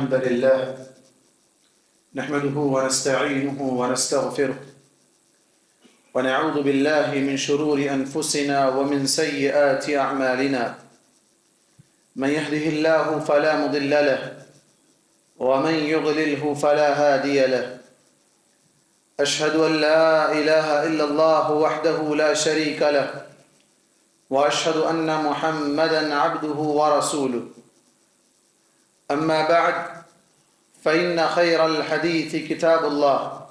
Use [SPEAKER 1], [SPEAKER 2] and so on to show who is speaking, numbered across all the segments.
[SPEAKER 1] الحمد لله نحمده ونستعينه ونستغفره ونعوذ بالله من شرور أنفسنا ومن سيئات أعمالنا من يهده الله فلا مضل له ومن يضلله فلا هادي له أشهد أن لا إله إلا الله وحده لا شريك له وأشهد أن محمدًا عبده ورسوله أما بعد فإن خير الحديث كتاب الله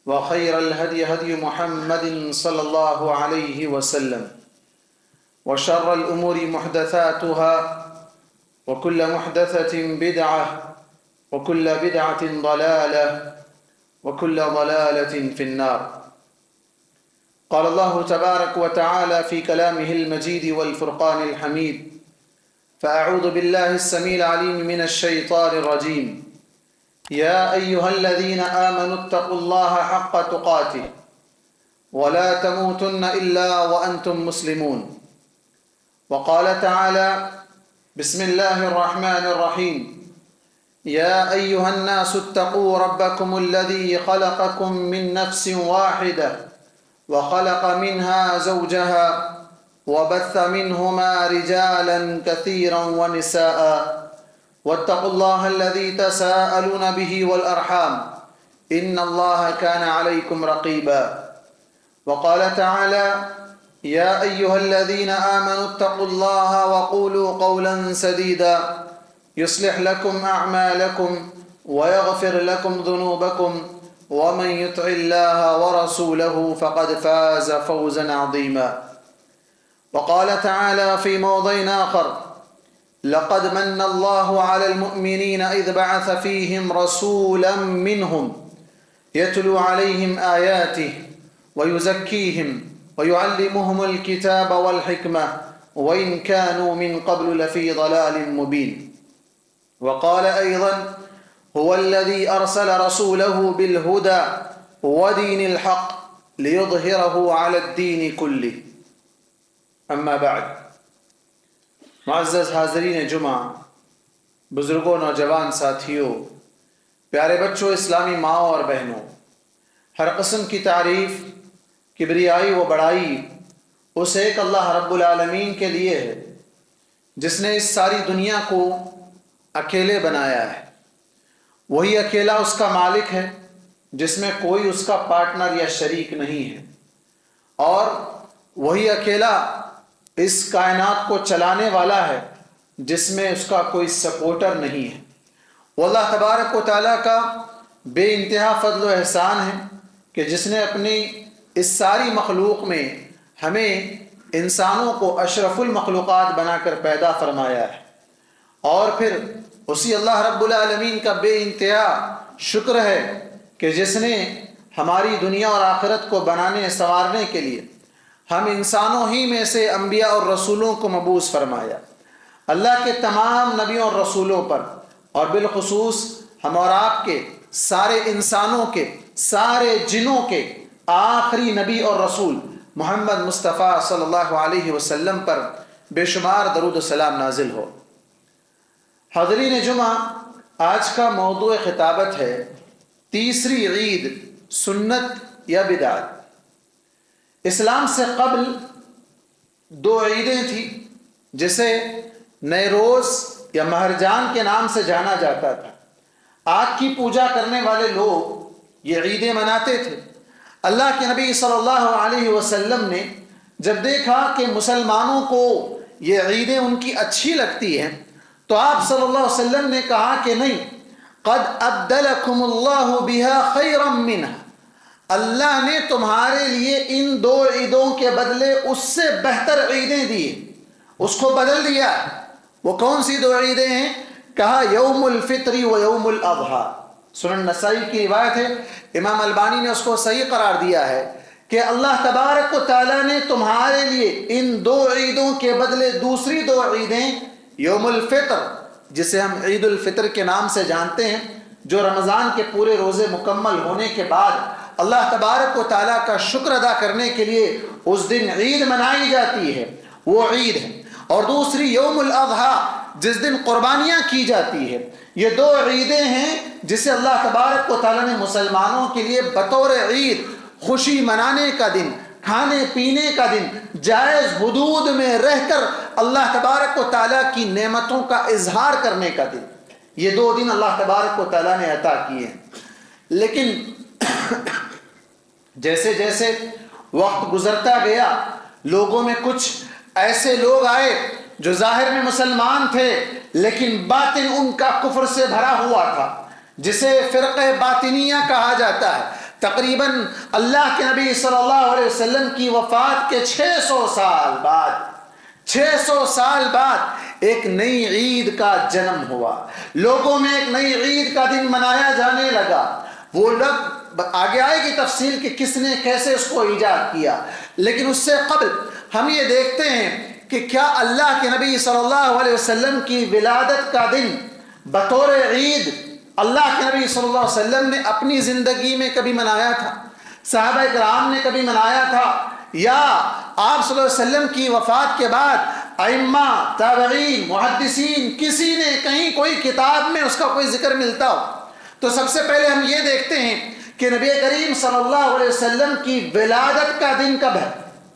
[SPEAKER 1] وخير الهدي هدي محمد صلى الله عليه وسلم وشر الأمور محدثاتها وكل محدثة بدعة وكل بدعة ضلالة وكل ضلالة في النار. قال الله تبارك وتعالى في كلامه المجيد والفرقان الحميد: فأعوذ بالله السميع العليم من الشيطان الرجيم. يا أيها الذين آمنوا اتقوا الله حق تقاته ولا تموتن إلا وأنتم مسلمون. وقال تعالى: بسم الله الرحمن الرحيم. يا أيها الناس اتقوا ربكم الذي خلقكم من نفس واحدة وخلق منها زوجها وبث منهما رجالا كثيرا ونساء واتقوا الله الذي تساءلون به والأرحام إن الله كان عليكم رقيبا. وقال تعالى: يا أيها الذين آمنوا اتقوا الله وقولوا قولا سديدا يصلح لكم أعمالكم ويغفر لكم ذنوبكم ومن يطع الله ورسوله فقد فاز فوزا عظيما. وقال تعالى في موضع آخر: لقد من الله على المؤمنين إذ بعث فيهم رسولا منهم يتلو عليهم آياته ويزكيهم ويعلمهم الكتاب والحكمة وإن كانوا من قبل لفي ضلال مبين. وقال أيضا: هو الذي أرسل رسوله بالهدى ودين الحق ليظهره على الدين كله. اما بعد. معزز حاضرین جمعہ، بزرگوں، نوجوان ساتھیوں، پیارے بچوں، اسلامی ماؤں اور بہنوں، ہر قسم کی تعریف، کبریائی و بڑائی اس ایک اللہ رب العالمین کے لیے ہے جس نے اس ساری دنیا کو اکیلے بنایا ہے. وہی اکیلا اس کا مالک ہے جس میں کوئی اس کا پارٹنر یا شریک نہیں ہے، اور وہی اکیلا اس کائنات کو چلانے والا ہے جس میں اس کا کوئی سپورٹر نہیں ہے. وہ اللہ تبارک و تعالیٰ کا بے انتہا فضل و احسان ہے کہ جس نے اپنی اس ساری مخلوق میں ہمیں انسانوں کو اشرف المخلوقات بنا کر پیدا فرمایا ہے، اور پھر اسی اللہ رب العالمین کا بے انتہا شکر ہے کہ جس نے ہماری دنیا اور آخرت کو بنانے سنوارنے کے لیے ہم انسانوں ہی میں سے انبیاء اور رسولوں کو مبعوث فرمایا. اللہ کے تمام نبیوں اور رسولوں پر، اور بالخصوص ہم اور آپ کے سارے انسانوں کے، سارے جنوں کے آخری نبی اور رسول محمد مصطفیٰ صلی اللہ علیہ وسلم پر بے شمار درود و سلام نازل ہو. حاضرین جمعہ، آج کا موضوع خطابت ہے تیسری عید، سنت یا بدعت. اسلام سے قبل دو عیدیں تھیں جسے نیروز یا مہرجان کے نام سے جانا جاتا تھا. آگ کی پوجا کرنے والے لوگ یہ عیدیں مناتے تھے. اللہ کے نبی صلی اللہ علیہ وسلم نے جب دیکھا کہ مسلمانوں کو یہ عیدیں ان کی اچھی لگتی ہیں تو آپ صلی اللہ علیہ وسلم نے کہا کہ نہیں، قد ابدلکم اللہ بہا خیرا منہا، اللہ نے تمہارے لیے ان دو عیدوں کے بدلے اس سے بہتر عیدیں دی، اس کو بدل دیا. وہ کون سی دو عیدیں ہیں؟ کہا یوم الفطر و یوم الاضحیٰ. سنن نسائی کی روایت ہے، امام البانی نے اس کو صحیح قرار دیا ہے کہ اللہ تبارک و تعالیٰ نے تمہارے لیے ان دو عیدوں کے بدلے دوسری دو عیدیں، یوم الفطر جسے ہم عید الفطر کے نام سے جانتے ہیں، جو رمضان کے پورے روزے مکمل ہونے کے بعد اللہ تبارک و تعالیٰ کا شکر ادا کرنے کے لیے اس دن عید منائی جاتی ہے، وہ عید ہے. اور دوسری یوم الاضحیٰ جس دن قربانیاں کی جاتی ہے، یہ دو عیدیں ہیں جسے اللہ تبارک و تعالیٰ نے مسلمانوں کے لیے بطور عید خوشی منانے کا دن، کھانے پینے کا دن، جائز حدود میں رہ کر اللہ تبارک و تعالیٰ کی نعمتوں کا اظہار کرنے کا دن، یہ دو دن اللہ تبارک و تعالیٰ نے عطا کیے ہیں۔ لیکن جیسے جیسے وقت گزرتا گیا، لوگوں میں کچھ ایسے لوگ آئے جو ظاہر میں مسلمان تھے لیکن باطن ان کا کفر سے بھرا ہوا تھا، جسے فرقہ باطنیہ کہا جاتا ہے۔ تقریباً اللہ کے نبی صلی اللہ علیہ وسلم کی وفات کے 600 سال بعد ایک نئی عید کا جنم ہوا، لوگوں میں ایک نئی عید کا دن منایا جانے لگا۔ وہ لوگ آگے آئے گی تفصیل کہ کس نے کیسے اس کو ایجاد کیا، لیکن اس سے قبل ہم یہ دیکھتے ہیں کہ کیا اللہ کے نبی صلی اللہ علیہ وسلم کی ولادت کا دن بطور عید اللہ کے نبی صلی اللہ علیہ وسلم نے اپنی زندگی میں کبھی منایا تھا؟ صحابہ کرام نے کبھی منایا تھا؟ یا آپ صلی اللہ علیہ وسلم کی وفات کے بعد ائمہ، تابعین، محدثین کسی نے کہیں کوئی کتاب میں اس کا کوئی ذکر ملتا ہو؟ تو سب سے پہلے ہم یہ دیکھتے ہیں کہ نبی کریم صلی اللہ علیہ وسلم کی ولادت کا دن کب ہے،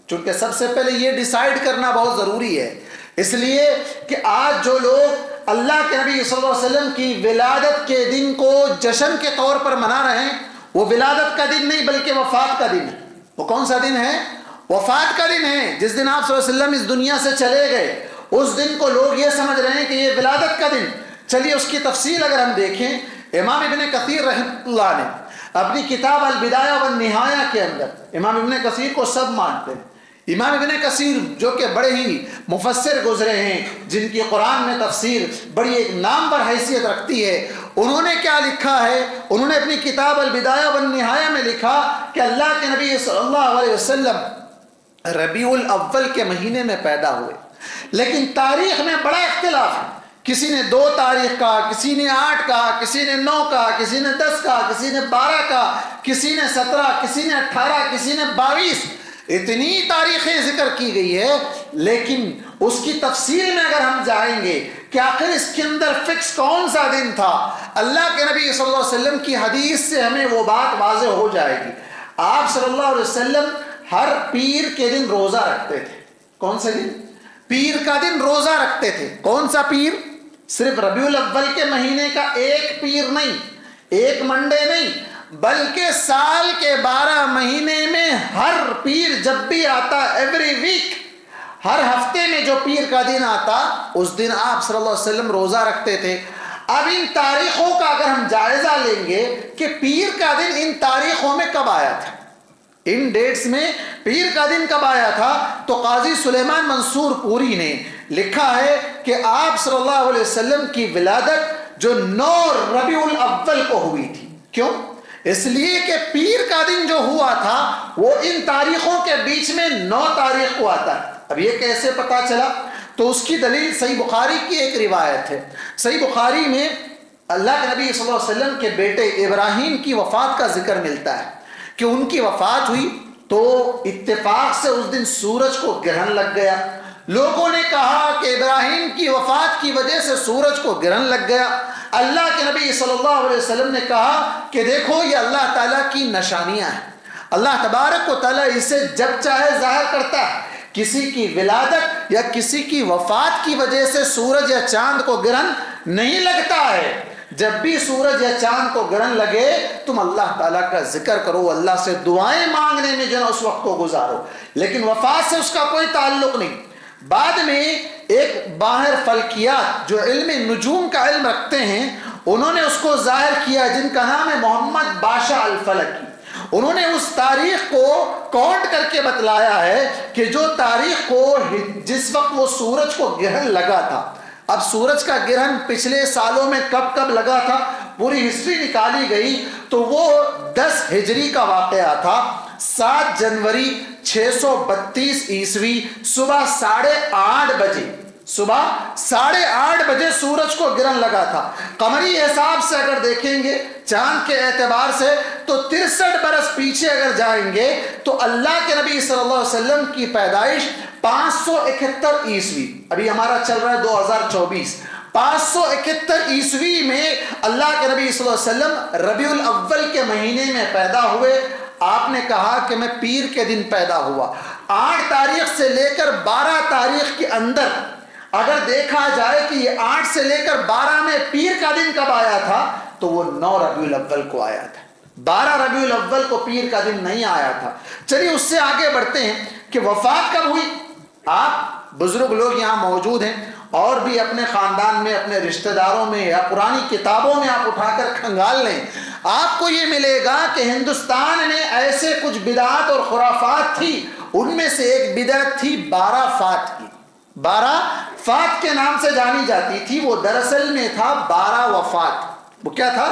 [SPEAKER 1] چونکہ سب سے پہلے یہ ڈیسائیڈ کرنا بہت ضروری ہے، اس لیے کہ آج جو لوگ اللہ کے نبی صلی اللہ علیہ وسلم کی ولادت کے دن کو جشن کے طور پر منا رہے ہیں، وہ ولادت کا دن نہیں بلکہ وفات کا دن ہے۔ وہ کون سا دن ہے؟ وفات کا دن ہے، جس دن آپ صلی اللہ علیہ وسلم اس دنیا سے چلے گئے، اس دن کو لوگ یہ سمجھ رہے ہیں کہ یہ ولادت کا دن۔ چلیے اس کی تفصیل اگر ہم دیکھیں، امام ابن کثیر رحمۃ اللہ نے اپنی کتاب البدایہ والنہایہ کے اندر، امام ابن کثیر کو سب مانتے ہیں، امام ابن کثیر جو کہ بڑے ہی مفسر گزرے ہیں، جن کی قرآن میں تفسیر بڑی ایک نامور حیثیت رکھتی ہے، انہوں نے کیا لکھا ہے؟ انہوں نے اپنی کتاب البدایہ والنہایہ میں لکھا کہ اللہ کے نبی صلی اللہ علیہ وسلم ربیع الاول کے مہینے میں پیدا ہوئے، لیکن تاریخ میں بڑا اختلاف ہے، کسی نے 2 تاریخ کہا، کسی نے 8 کہا، کسی نے 9 کہا، کسی نے 10 کہا، کسی نے 12 کہا، کسی نے 17، کسی نے 18، کسی نے 22، اتنی تاریخیں ذکر کی گئی ہے، لیکن اس کی تفصیل میں اگر ہم جائیں گے کہ آخر اس کے اندر فکس کون سا دن تھا، اللہ کے نبی صلی اللہ علیہ وسلم کی حدیث سے ہمیں وہ بات واضح ہو جائے گی۔ آپ صلی اللہ علیہ وسلم ہر پیر کے دن روزہ رکھتے تھے۔ کون سے دن؟ پیر کا دن روزہ رکھتے تھے۔ کون سا پیر؟ صرف ربیع الاول کے مہینے کا ایک پیر نہیں، ایک منڈے نہیں، بلکہ سال کے 12 مہینے میں ہر پیر جب بھی آتا، ایوری ویک، ہر ہفتے میں جو پیر کا دن آتا، اس دن آپ صلی اللہ علیہ وسلم روزہ رکھتے تھے۔ اب ان تاریخوں کا اگر ہم جائزہ لیں گے کہ پیر کا دن ان تاریخوں میں کب آیا تھا، ان ڈیٹس میں پیر کا دن کب آیا تھا، تو قاضی سلیمان منصور پوری نے لکھا ہے کہ آپ صلی اللہ علیہ وسلم کی ولادت جو 9 ربیع الاول کو ہوئی تھی۔ کیوں؟ اس لیے کہ پیر کا دن جو ہوا تھا وہ ان تاریخوں کے بیچ میں 9 تاریخ کو آتا ہے۔ اب یہ کیسے پتا چلا؟ تو اس کی دلیل صحیح بخاری کی ایک روایت ہے۔ صحیح بخاری میں اللہ کے نبی صلی اللہ علیہ وسلم کے بیٹے ابراہیم کی وفات کا ذکر ملتا ہے کہ ان کی وفات ہوئی تو اتفاق سے اس دن سورج کو گرہن لگ گیا۔ لوگوں نے کہا کہ ابراہیم کی وفات کی وجہ سے سورج کو گرہن لگ گیا۔ اللہ کے نبی صلی اللہ علیہ وسلم نے کہا کہ دیکھو یہ اللہ تعالیٰ کی نشانیاں ہیں، اللہ تبارک و تعالیٰ اسے جب چاہے ظاہر کرتا ہے۔ کسی کی ولادت یا کسی کی وفات کی وجہ سے سورج یا چاند کو گرہن نہیں لگتا ہے۔ جب بھی سورج یا چاند کو گرہن لگے تم اللہ تعالیٰ کا ذکر کرو، اللہ سے دعائیں مانگنے میں جو ہے اس وقت کو گزارو، لیکن وفات سے اس کا کوئی تعلق نہیں۔ بعد میں ایک باہر فلکیات جو علم نجوم کا علم رکھتے ہیں، انہوں نے اس کو ظاہر کیا، جن کا نام ہے محمد باشا الفلکی۔ انہوں نے اس تاریخ کو کاؤنٹ کر کے بتلایا ہے کہ جو تاریخ کو جس وقت وہ سورج کو گرہن لگا تھا، اب سورج کا گرہن پچھلے سالوں میں کب کب لگا تھا پوری ہسٹری نکالی گئی تو وہ 10 ہجری کا واقعہ تھا۔ 7 جنوری 632 عیسوی صبح 8:30 بجے، صبح 8:30 بجے سورج کو گرہن لگا تھا۔ قمری حساب سے اگر دیکھیں گے، چاند کے اعتبار سے، تو 63 برس پیچھے اگر جائیں گے تو اللہ کے نبی صلی اللہ علیہ وسلم کی پیدائش 571 عیسوی، ابھی ہمارا چل رہا ہے 2024، 571 عیسوی میں اللہ کے نبی صلی اللہ علیہ وسلم ربیع الاول کے مہینے میں پیدا ہوئے. آپ نے کہا کہ میں پیر کے دن پیدا ہوا. 8 تاریخ سے لے کر 12 تاریخ کے اندر اگر دیکھا جائے کہ یہ 8 سے لے کر 12 میں پیر کا دن کب آیا تھا تو وہ 9 ربیع الاول کو آیا تھا. 12 ربیع الاول کو پیر کا دن نہیں آیا تھا. چلیے اس سے آگے بڑھتے ہیں کہ وفات کب ہوئی. آپ بزرگ لوگ یہاں موجود ہیں اور بھی اپنے خاندان میں اپنے رشتہ داروں میں یا پرانی کتابوں میں آپ اٹھا کر کھنگال لیں, آپ کو یہ ملے گا کہ ہندوستان میں ایسے کچھ بدعات اور خرافات تھی. ان میں سے ایک بدعت تھی 12 فات کی. 12 فات کے نام سے جانی جاتی تھی. وہ دراصل میں تھا 12 وفات. وہ کیا تھا؟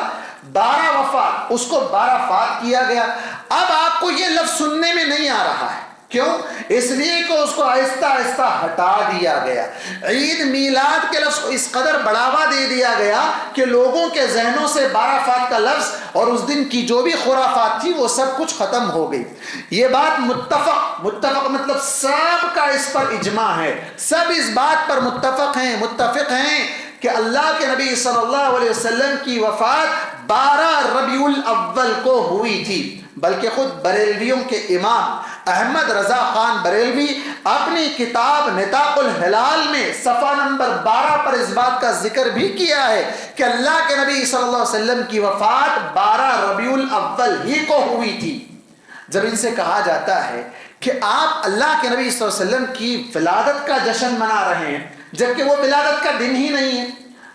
[SPEAKER 1] 12 وفات. اس کو 12 فات کیا گیا. اب آپ کو یہ لفظ سننے میں نہیں آ رہا ہے. کیوں؟ اس لیے کہ اس کو آہستہ آہستہ ہٹا دیا گیا. عید میلاد کے لفظ کو اس قدر بڑھاوا دے دیا گیا کہ لوگوں کے ذہنوں سے 12 فات کا لفظ اور اس دن کی جو بھی خرافات تھی وہ سب کچھ ختم ہو گئی. یہ بات متفق مطلب سب کا اس پر اجماع ہے. سب اس بات پر متفق ہیں کہ اللہ کے نبی صلی اللہ علیہ وسلم کی وفات 12 ربیع الاول کو ہوئی تھی. بلکہ خود بریلویوں کے امام احمد رضا خان بریلوی اپنی کتاب نطاق الہلال میں صفحہ نمبر 12 پر اس بات کا ذکر بھی کیا ہے کہ اللہ کے نبی صلی اللہ علیہ وسلم کی وفات 12 ربیع الاول ہی کو ہوئی تھی. جب ان سے کہا جاتا ہے کہ آپ اللہ کے نبی صلی اللہ علیہ وسلم کی ولادت کا جشن منا رہے ہیں جبکہ وہ ولادت کا دن ہی نہیں ہے,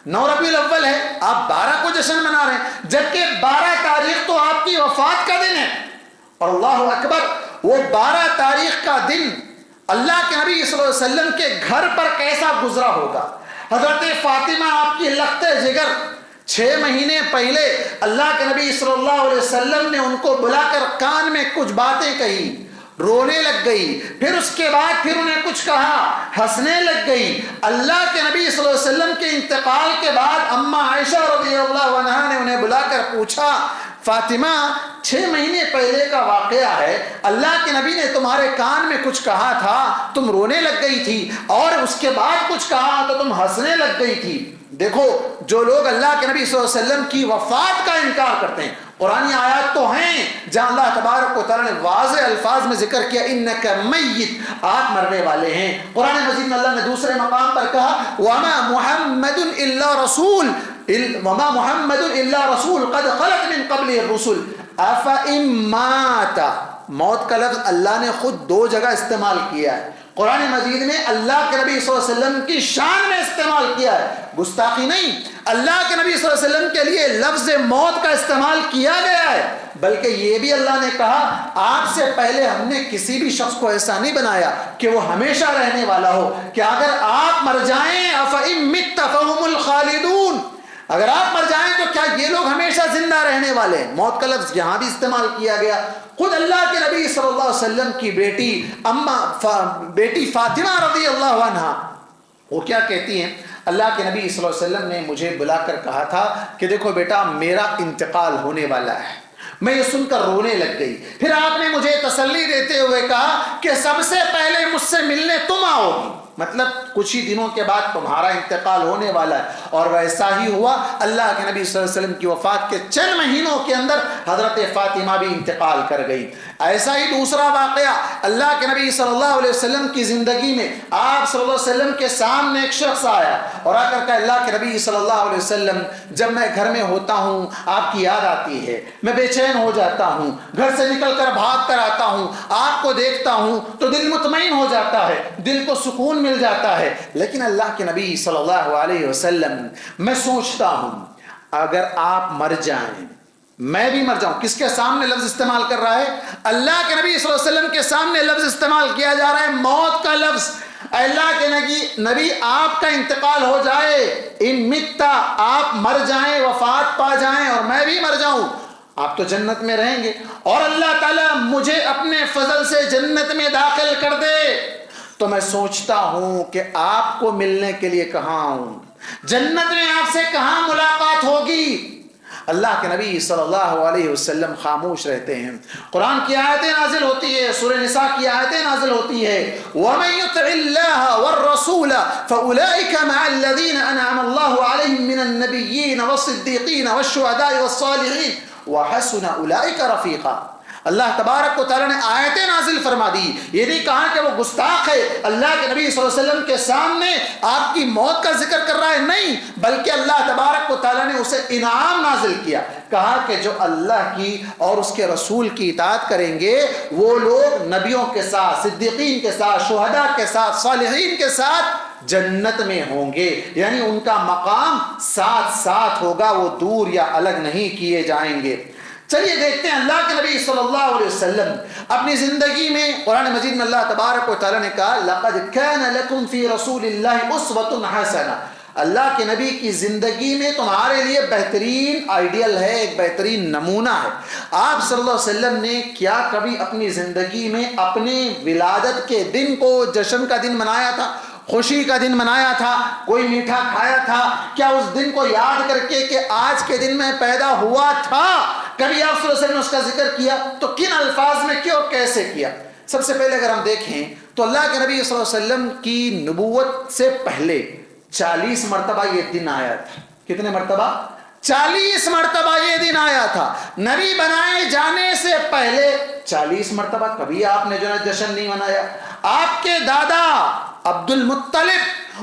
[SPEAKER 1] 9 ربیع الاول ہے, آپ 12 کو جشن منا رہے ہیں جبکہ 12 تاریخ تو آپ کی وفات کا دن ہے. اور اللہ اکبر, وہ 12 تاریخ کا دن اللہ کے نبی صلی اللہ علیہ وسلم کے گھر پر کیسا گزرا ہوگا. حضرت فاطمہ آپ کی لخت جگر 6 مہینے پہلے اللہ کے نبی صلی اللہ علیہ وسلم نے ان کو بلا کر کان میں کچھ باتیں کہی, رونے لگ گئی. پھر اس کے بعد پھر انہیں کچھ کہا, ہنسنے لگ گئی. اللہ کے نبی صلی اللہ علیہ وسلم کے انتقال کے بعد اماں عائشہ رضی اللہ عنہا نے انہیں بلا کر پوچھا, فاطمہ 6 مہینے پہلے کا واقعہ ہے, اللہ کے نبی نے تمہارے کان میں کچھ کہا تھا, تم رونے لگ گئی تھی, اور اس کے بعد کچھ کہا تو تم ہنسنے لگ گئی تھی. دیکھو, جو لوگ اللہ کے نبی صلی اللہ علیہ وسلم کی وفات کا انکار کرتے ہیں, قرآنی آیات تو ہیں جہاں اللہ تبارک و تعالی نے واضح الفاظ میں ذکر کیا انک میت, آپ مرنے والے ہیں. قرآن مجید میں اللہ نے دوسرے مقام پر کہا وما محمد الا رسول قد خلت من قبل الرسل افئن مات. موت کا لفظ اللہ نے خود 2 جگہ استعمال کیا ہے. قرآن مجید میں اللہ کے نبی صلی اللہ علیہ وسلم کی شان میں استعمال کیا ہے, گستاخی نہیں. اللہ کے نبی صلی اللہ علیہ وسلم کے لیے لفظ موت کا استعمال کیا گیا ہے, بلکہ یہ بھی اللہ نے کہا آپ سے پہلے ہم نے کسی بھی شخص کو ایسا نہیں بنایا کہ وہ ہمیشہ رہنے والا ہو, کہ اگر آپ مر جائیں افئن مت فهم الخالدون, اگر آپ مر جائیں تو کیا یہ لوگ ہمیشہ زندہ رہنے والے ہیں. موت کا لفظ یہاں بھی استعمال کیا گیا. خود اللہ کے نبی صلی اللہ علیہ وسلم کی بیٹی فاطمہ رضی اللہ عنہا وہ کیا کہتی ہیں, اللہ کے نبی صلی اللہ علیہ وسلم نے مجھے بلا کر کہا تھا کہ دیکھو بیٹا میرا انتقال ہونے والا ہے. میں یہ سن کر رونے لگ گئی. پھر آپ نے مجھے تسلی دیتے ہوئے کہا کہ سب سے پہلے مجھ سے ملنے تم آؤ گی, مطلب کچھ ہی دنوں کے بعد تمہارا انتقال ہونے والا ہے. اور ویسا ہی ہوا. اللہ کے نبی صلی اللہ علیہ وسلم کی وفات کے چند مہینوں کے اندر حضرت فاطمہ بھی انتقال کر گئی. ایسا ہی دوسرا واقعہ, اللہ کے نبی صلی اللہ علیہ وسلم کی زندگی میں آپ صلی اللہ علیہ وسلم کے سامنے ایک شخص آیا اور آ کر کہا اللہ کے نبی صلی اللہ علیہ وسلم جب میں گھر میں ہوتا ہوں آپ کی یاد آتی ہے, میں بے چین ہو جاتا ہوں, گھر سے نکل کر بھاگ کر آتا ہوں, آپ کو دیکھتا ہوں تو دل مطمئن ہو جاتا ہے, دل کو سکون مل جاتا ہے. لیکن اللہ کے نبی صلی اللہ علیہ وسلم میں سوچتا ہوں اگر آپ مر جائیں میں بھی مر جاؤں. کس کے سامنے لفظ استعمال کر رہا ہے؟ اللہ کے نبی صلی اللہ علیہ وسلم کے سامنے لفظ استعمال کیا جا رہا ہے موت کا لفظ. اللہ کے نبی آپ کا انتقال ہو جائے, ان متا آپ مر جائیں, وفات پا جائیں اور میں بھی مر جاؤں, آپ تو جنت میں رہیں گے اور اللہ تعالیٰ مجھے اپنے فضل سے جنت میں داخل کر دے. تو میں سوچتا ہوں کہ آپ کو ملنے کے لیے کہاں آؤں, جنت میں آپ سے کہاں ملاقات ہوگی. اللہ کے نبی صلی اللہ علیہ وسلم خاموش رہتے ہیں. قرآن کی آیتیں نازل ہوتی ہے, سورہ نساء کی آیتیں نازل ہوتی ہے, وَمَن يُطِعِ اللَّهَ وَالرَّسُولَ فَأُولَٰئِكَ مَعَ الَّذِينَ أَنْعَمَ اللَّهُ عَلَيْهِم مِّنَ النَّبِيِّينَ وَالصِّدِّيقِينَ وَالشُّهَدَاءِ وَالصَّالِحِينَ وَحَسُنَ أُولَٰئِكَ رَفِيقًا. اللہ تبارک و تعالیٰ نے آیتیں نازل فرما دی. یہ نہیں کہا کہ وہ گستاخ ہے, اللہ کے نبی صلی اللہ علیہ وسلم کے سامنے آپ کی موت کا ذکر کر رہا ہے, نہیں, بلکہ اللہ تبارک و تعالیٰ نے اسے انعام نازل کیا. کہا کہ جو اللہ کی اور اس کے رسول کی اطاعت کریں گے وہ لوگ نبیوں کے ساتھ, صدیقین کے ساتھ, شہداء کے ساتھ, صالحین کے ساتھ جنت میں ہوں گے. یعنی ان کا مقام ساتھ ساتھ ہوگا, وہ دور یا الگ نہیں کیے جائیں گے. چلیے دیکھتے ہیں اللہ کے نبی صلی اللہ علیہ وسلم اپنی زندگی میں, قرآن مجید میں اللہ تبارک و تعالیٰ نے کہا لَقَدْ كَانَ لَكُمْ فِي رَسُولِ اللَّهِ أُسْوَةٌ حَسَنَةٌ. اللہ کے نبی کی زندگی میں تمہارے لیے بہترین آئیڈیل ہے, ایک بہترین نمونہ ہے. آپ صلی اللہ علیہ وسلم نے کیا کبھی اپنی زندگی میں اپنے ولادت کے دن کو جشن کا دن منایا تھا, خوشی کا دن منایا تھا, کوئی میٹھا کھایا تھا؟ کیا اس دن کو یاد کر کے کہ آج کے دن میں پیدا ہوا تھا کبھی آپ صلی اللہ علیہ وسلم نے اس کا ذکر کیا؟ تو کن الفاظ میں کیا اور کیسے کیا؟ سب سے پہلے اگر ہم دیکھیں تو اللہ کے نبی صلی اللہ علیہ وسلم کی نبوت سے پہلے 40 مرتبہ یہ دن آیا تھا. کتنے مرتبہ؟ 40 مرتبہ یہ دن آیا تھا. نبی بنائے جانے سے پہلے 40 مرتبہ کبھی آپ نے جو ہے جشن نہیں منایا. آپ کے دادا عبد المطلب,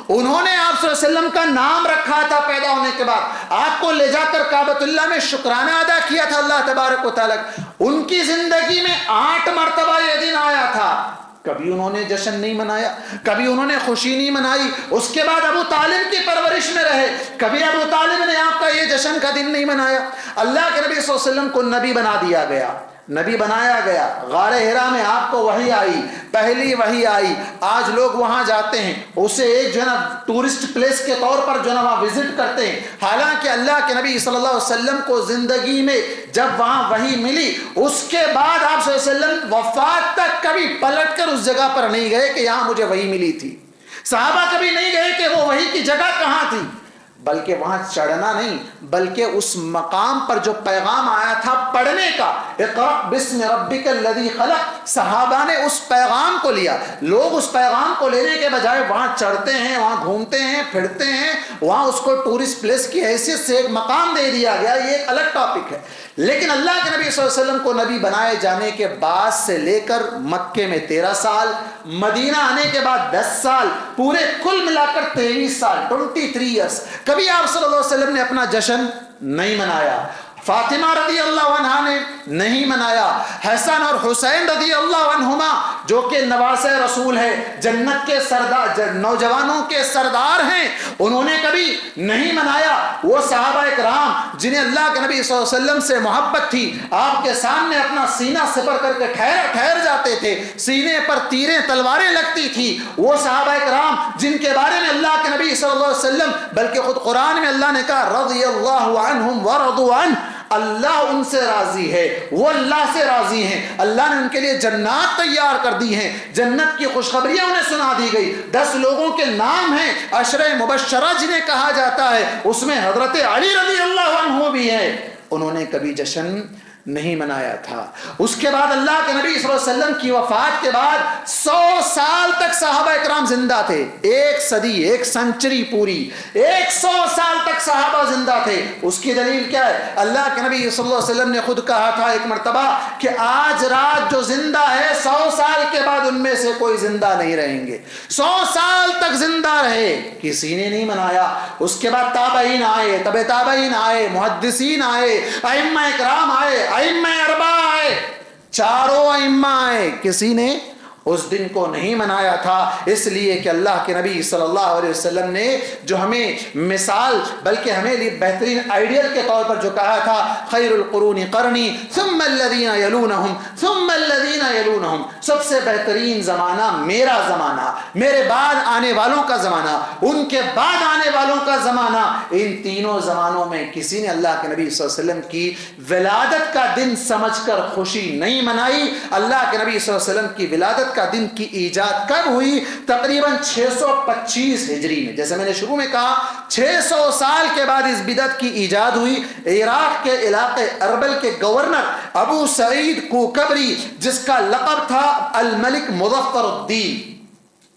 [SPEAKER 1] انہوں نے آپ صلی اللہ علیہ وسلم کا نام رکھا تھا پیدا ہونے کے بعد, آپ کو لے جا کر کعبۃ اللہ میں شکرانہ ادا کیا تھا اللہ تبارک و تعالیٰ. ان کی زندگی میں 8 مرتبہ یہ دن آیا تھا, کبھی انہوں نے جشن نہیں منایا, کبھی انہوں نے خوشی نہیں منائی. اس کے بعد ابو طالب کی پرورش میں رہے, کبھی ابو طالب نے آپ کا یہ جشن کا دن نہیں منایا. اللہ کے نبی صلی اللہ علیہ وسلم کو نبی بنا دیا گیا, نبی بنایا گیا. غار حرا میں آپ کو وحی آئی, پہلی وحی آئی. آج لوگ وہاں جاتے ہیں, اسے ایک جو ہے نا ٹورسٹ پلیس کے طور پر جو ہے نا وہاں وزٹ کرتے ہیں. حالانکہ اللہ کے نبی صلی اللہ علیہ وسلم کو زندگی میں جب وہاں وحی ملی, اس کے بعد آپ صلی اللہ علیہ وسلم وفات تک کبھی پلٹ کر اس جگہ پر نہیں گئے کہ یہاں مجھے وحی ملی تھی. صحابہ کبھی نہیں گئے کہ وہ وحی کی جگہ کہاں تھی, بلکہ وہاں چڑھنا نہیں, بلکہ اس مقام پر جو پیغام آیا تھا پڑھنے کا, اقرأ بسم ربک الذی خلق, صحابہ نے اس پیغام کو لیا. لوگ اس پیغام کو لینے کے بجائے وہاں چڑھتے ہیں, وہاں گھومتے ہیں, پھرتے ہیں, وہاں اس کو ٹورسٹ پلیس کی حیثیت سے ایک مقام دے دیا گیا. یہ ایک الگ ٹاپک ہے. لیکن اللہ کے نبی صلی اللہ علیہ وسلم کو نبی بنائے جانے کے بعد سے لے کر مکے میں 13 سال, مدینہ آنے کے بعد 10 سال, پورے کل ملا کر 23 سال, 23 ایئرس, کبھی آپ صلی اللہ علیہ وسلم نے اپنا جشن نہیں منایا. فاطمہ رضی اللہ عنہا نے نہیں منایا. حسن اور حسین رضی اللہ عنہما جو کہ نواسے رسول ہے, جنت کے سردار, نوجوانوں کے سردار ہیں, انہوں نے کبھی نہیں منایا. وہ صحابہ اکرام جنہیں اللہ کے نبی صلی اللہ علیہ وسلم سے محبت تھی, آپ کے سامنے اپنا سینہ سپر کر کے ٹھہر جاتے تھے, سینے پر تیریں تلواریں لگتی تھی. وہ صحابہ اکرام جن کے بارے میں اللہ کے نبی صلی اللہ علیہ وسلم, بلکہ خود قرآن میں اللہ نے کہا رضی اللہ عنہم ورضوا عنہ, اللہ ان سے راضی ہے, وہ اللہ سے راضی ہیں. اللہ نے ان کے لیے جنات تیار کر دی ہیں, جنت کی خوشخبریاں انہیں سنا دی گئی. 10 لوگوں کے نام ہیں عشرہ مبشرہ جنہیں کہا جاتا ہے, اس میں حضرت علی رضی اللہ عنہ بھی ہے. انہوں نے کبھی جشن نہیں منایا تھا. اس کے بعد اللہ کے نبی صلی اللہ علیہ وسلم کی وفات کے بعد 100 سال تک صحابہ اکرام زندہ تھے. 1 صدی, 1 سنچری پوری, 100 سال تک صحابہ زندہ تھے. اس کی دلیل کیا ہے؟ اللہ کے نبی صلی اللہ علیہ وسلم نے خود کہا تھا ایک مرتبہ کہ آج رات جو زندہ ہے 100 سال کے بعد ان میں سے کوئی زندہ نہیں رہیں گے. 100 سال تک زندہ رہے, کسی نے نہیں منایا. اس کے بعد تابعین آئے, تبع تابعین آئے, محدثین آئے, ائمہ اکرام آئے, ائمہ اربعہ آئے, چاروں ائمہ آئے, کسی نے اس دن کو نہیں منایا تھا. اس لیے کہ اللہ کے نبی صلی اللہ علیہ وسلم نے جو ہمیں مثال, بلکہ ہمیں لیے بہترین آئیڈیل کے طور پر جو کہا تھا خیر القرون قرنی ثم الذین یلونہم ثم الذین یلونہم, سب سے بہترین زمانہ میرا زمانہ, میرے بعد آنے والوں کا زمانہ, ان کے بعد آنے والوں کا زمانہ. ان تینوں زمانوں میں کسی نے اللہ کے نبی صلی اللہ علیہ وسلم کی ولادت کا دن سمجھ کر خوشی نہیں منائی. اللہ کے نبی صلی اللہ علیہ وسلم کی ولادت کا دن کی ایجاد کب ہوئی؟ تقریباً 625 ہجری میں. جیسے میں نے شروع میں کہا 600 سال کے بعد اس بدعت کی ایجاد ہوئی. عراق کے علاقے اربل کے گورنر ابو سعید کوکبری، جس کا لقب تھا الملک مظفر الدین.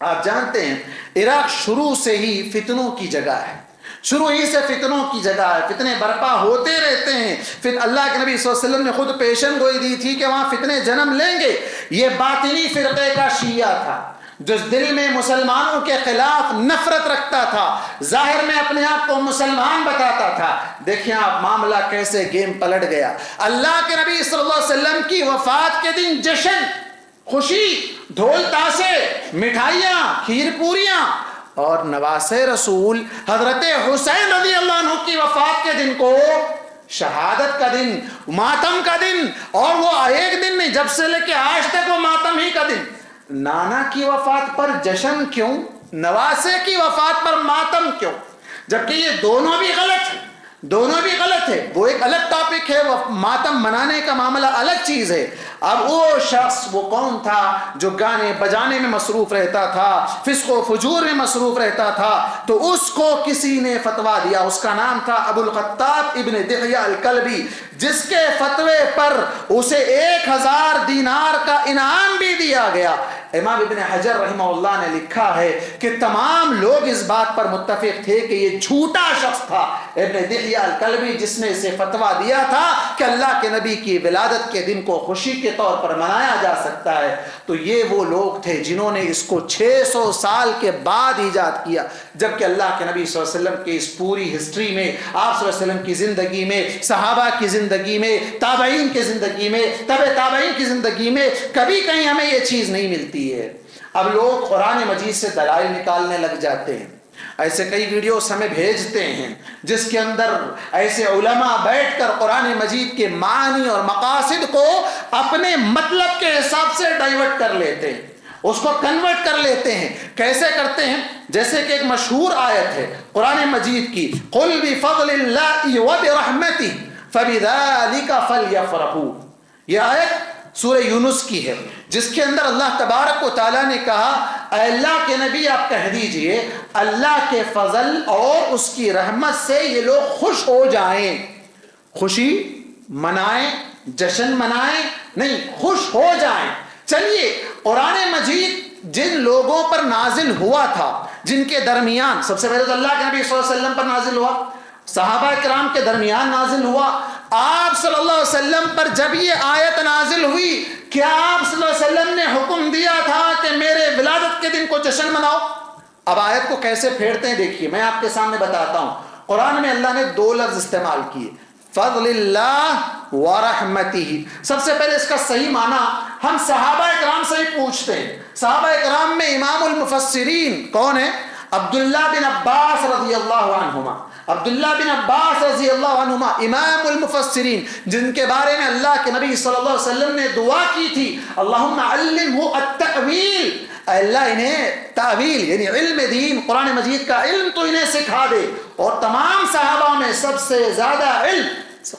[SPEAKER 1] آپ جانتے ہیں عراق شروع سے ہی فتنوں کی جگہ ہے، شروع ہی سے فتنوں کی جگہ ہے، فتنے برپا ہوتے رہتے ہیں. پھر اللہ کے نبی صلی اللہ علیہ وسلم نے خود پیشن گوئی دی تھی کہ وہاں فتنے جنم لیں گے. یہ باطنی فرقے کا شیعہ تھا جو دل میں مسلمانوں کے خلاف نفرت رکھتا تھا، ظاہر میں اپنے آپ کو مسلمان بتاتا تھا. دیکھیں آپ معاملہ کیسے گیم پلٹ گیا. اللہ کے نبی صلی اللہ علیہ وسلم کی وفات کے دن جشن، خوشی، ڈھول تاشے، مٹھائیاں، کھیر پوریاں، اور نواسے رسول حضرت حسین رضی اللہ عنہ کی وفات کے دن کو شہادت کا دن، ماتم کا دن. اور وہ ایک دن نہیں، جب سے لے کے آج تک وہ ماتم ہی کا دن. نانا کی وفات پر جشن کیوں؟ نواسے کی وفات پر ماتم کیوں؟ جبکہ یہ دونوں بھی غلط ہیں، دونوں بھی غلط ہے. وہ ایک الگ ٹاپک ہے، وہ ماتم منانے کا معاملہ الگ چیز ہے. اب وہ شخص وہ کون تھا جو گانے بجانے میں مصروف رہتا تھا، فسق و فجور میں مصروف رہتا تھا؟ تو اس کو کسی نے فتویٰ دیا، اس کا نام تھا ابو الخطاب ابن دحیہ الکلبی، جس کے فتوے پر اسے 1000 دینار کا انعام بھی دیا گیا. امام ابن حجر رحمہ اللہ نے لکھا ہے کہ تمام لوگ اس بات پر متفق تھے کہ یہ جھوٹا شخص تھا ابن دحیہ الکلبی، جس نے اسے فتویٰ دیا تھا کہ اللہ کے نبی کی ولادت کے دن کو خوشی کے طور پر منایا جا سکتا ہے. تو یہ وہ لوگ تھے جنہوں نے اس کو 600 سال کے بعد ایجاد کیا، جبکہ اللہ کے نبی صلی اللہ علیہ وسلم کی اس پوری ہسٹری میں، آپ صلی اللہ علیہ وسلم کی زندگی میں، صحابہ کی زندگی میں، تابعین کی زندگی میں، تبع تابعین کی زندگی میں کبھی کہیں ہمیں یہ چیز نہیں ملتی ہے. اب لوگ قرآن مجید سے دلائل نکالنے لگ جاتے ہیں. ایسے کئی ویڈیوز ہمیں بھیجتے ہیں جس کے اندر ایسے علماء بیٹھ کر قرآن مجید کے معنی اور مقاصد کو اپنے مطلب کے حساب سے ڈائیورٹ کر لیتے ہیں، اس کو کنورٹ کر لیتے ہیں. کیسے کرتے ہیں؟ جیسے کہ ایک مشہور آیت ہے قرآن مجید کی، قُلْ بِفَضْلِ اللَّهِ وَبِرَحْمَتِهِ فَبِذَلِكَ فَلْيَفْرَحُوا. یہ آیت سورہ یونس کی ہے، جس کے اندر اللہ تبارک و تعالیٰ نے کہا اے اللہ کے نبی آپ کہہ دیجئے اللہ کے فضل اور اس کی رحمت سے یہ لوگ خوش ہو جائیں. خوشی منائیں، جشن منائیں نہیں، خوش ہو جائیں. چلیے قرآن مجید جن لوگوں پر نازل ہوا تھا، جن کے درمیان سب سے پہلے تو اللہ کے نبی صلی اللہ علیہ وسلم پر نازل ہوا، صحابہ کرام کے درمیان نازل ہوا. آپ صلی اللہ علیہ وسلم پر جب یہ آیت نازل ہوئی، کیا آپ صلی اللہ علیہ وسلم نے حکم دیا تھا کہ میرے ولادت کے دن کو جشن مناؤ؟ اب آیت کو کیسے پھیرتے ہیں دیکھیے، میں آپ کے سامنے بتاتا ہوں. قرآن میں اللہ نے 2 لفظ استعمال کیے، فضل اللہ ورحمتہ. سب سے پہلے اس کا صحیح معنی ہم صحابہ کرام سے ہی پوچھتے ہیں. صحابہ کرام میں امام المفسرین کون ہیں؟ عبداللہ بن عباس رضی اللہ عنہما. عبداللہ بن عباس رضی اللہ عنہما امام المفسرین، جن کے بارے میں اللہ کے نبی صلی اللہ علیہ وسلم نے دعا کی تھی اللہم علمہ التأویل، اے اللہ انہیں تعویل یعنی علم دین، قرآن مجید کا علم تو انہیں سکھا دے. اور تمام صحابہ میں سب سے زیادہ علم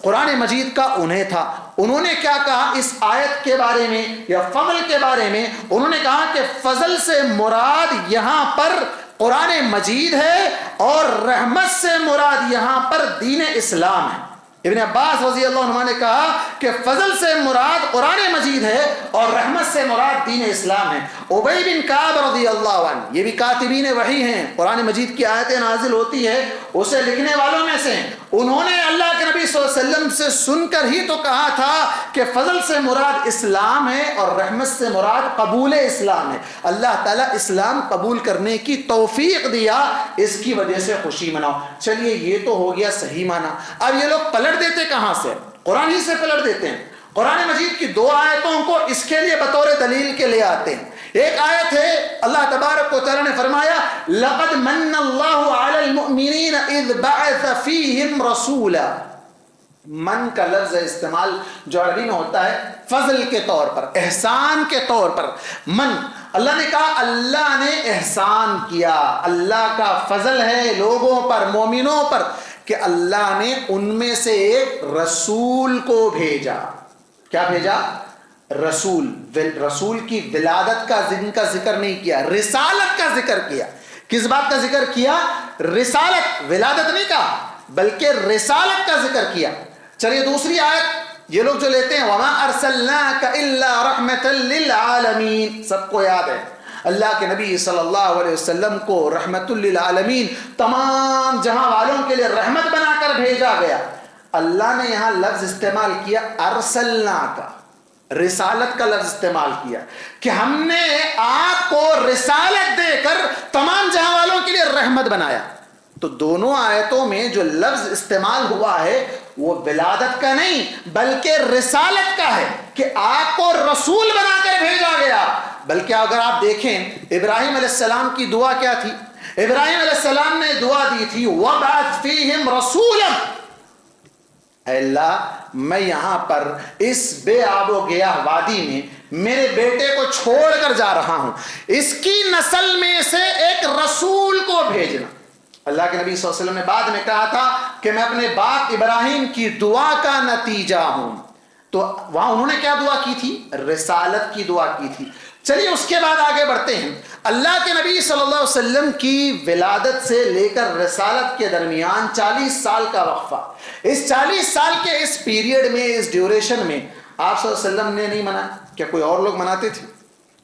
[SPEAKER 1] قرآن مجید کا انہیں تھا. انہوں نے کیا کہا اس آیت کے بارے میں یا فضل کے بارے میں؟ انہوں نے کہا کہ فضل سے مراد یہاں پر قرآن مجید ہے اور رحمت سے مراد یہاں پر دین اسلام ہے. ابن عباس رضی اللہ عنہ نے کہا کہ فضل سے مراد قرآن مجید ہے اور رحمت سے مراد دین اسلام ہے. ابی بن کعب رضی اللہ عنہ، یہ بھی کاتبین وحی ہیں، قرآن مجید کی آیتیں نازل ہوتی ہے اسے لکھنے والوں میں سے ہیں. انہوں نے اللہ کے نبی صلی اللہ علیہ وسلم سے سن کر ہی تو کہا تھا کہ فضل سے مراد اسلام ہے اور رحمت سے مراد قبول اسلام ہے. اللہ تعالیٰ اسلام قبول کرنے کی توفیق دیا، اس کی وجہ سے خوشی مناؤ. چلیے یہ تو ہو گیا صحیح معنی. اب یہ لوگ پلٹ دیتے کہاں سے؟ قرآن ہی سے پلٹ دیتے ہیں. قرآن مجید کی 2 آیتوں کو اس کے لیے بطور دلیل کے لے آتے ہیں. ایک آیت ہے اللہ تبارک و تعالی نے فرمایا لقد من اللہ علی المؤمنین اذ بعث فیہم رسولا. من کا لفظ استعمال جو عربی میں ہوتا ہے فضل کے طور پر، احسان کے طور پر. من، اللہ نے کہا اللہ نے احسان کیا، اللہ کا فضل ہے لوگوں پر، مومنوں پر، کہ اللہ نے ان میں سے ایک رسول کو بھیجا. کیا بھیجا؟ رسول کی ولادت کا ذکر نہیں کیا، رسالت کا ذکر کیا۔ کس بات کا ذکر کیا؟ رسالت، ولادت نہیں کہا بلکہ رسالت کا ذکر کیا۔ چلیے دوسری آیت یہ لوگ جو لیتے ہیں وَمَا أَرْسَلْنَاكَ إِلَّا رَحْمَةً لِّلْعَالَمِينَ، سب کو یاد ہے اللہ کے نبی صلی اللہ علیہ وسلم کو رحمت للعالمین، تمام جہاں والوں کے لیے رحمت بنا کر بھیجا گیا۔ اللہ نے یہاں لفظ استعمال کیا ارسلنا کا، رسالت کا لفظ استعمال کیا کہ ہم نے آپ کو رسالت دے کر تمام جہاں والوں کے لیے رحمت بنایا۔ تو دونوں آیتوں میں جو لفظ استعمال ہوا ہے وہ ولادت کا نہیں بلکہ رسالت کا ہے کہ آپ کو رسول بنا کر بھیجا گیا۔ بلکہ اگر آپ دیکھیں ابراہیم علیہ السلام کی دعا کیا تھی؟ ابراہیم علیہ السلام نے دعا دی تھی وَبَعَثْ فِيهِمْ رَسُولًا، اے اللہ میں یہاں پر اس بے آب و گیاہ وادی میں میرے بیٹے کو چھوڑ کر جا رہا ہوں، اس کی نسل میں سے ایک رسول کو بھیجنا۔ اللہ کے نبی صلی اللہ علیہ وسلم نے بعد میں کہا تھا کہ میں اپنے باپ ابراہیم کی دعا کا نتیجہ ہوں۔ تو وہاں انہوں نے کیا دعا کی تھی؟ رسالت کی دعا کی تھی۔ چلیے اس کے بعد آگے بڑھتے ہیں۔ اللہ کے نبی صلی اللہ علیہ وسلم کی ولادت سے لے کر رسالت کے درمیان 40 سال کا وقفہ۔ اس 40 سال کے اس پیریڈ میں، اس ڈیوریشن میں آپ صلی اللہ علیہ وسلم نے نہیں منایا؟ کیا کوئی اور لوگ مناتے تھے؟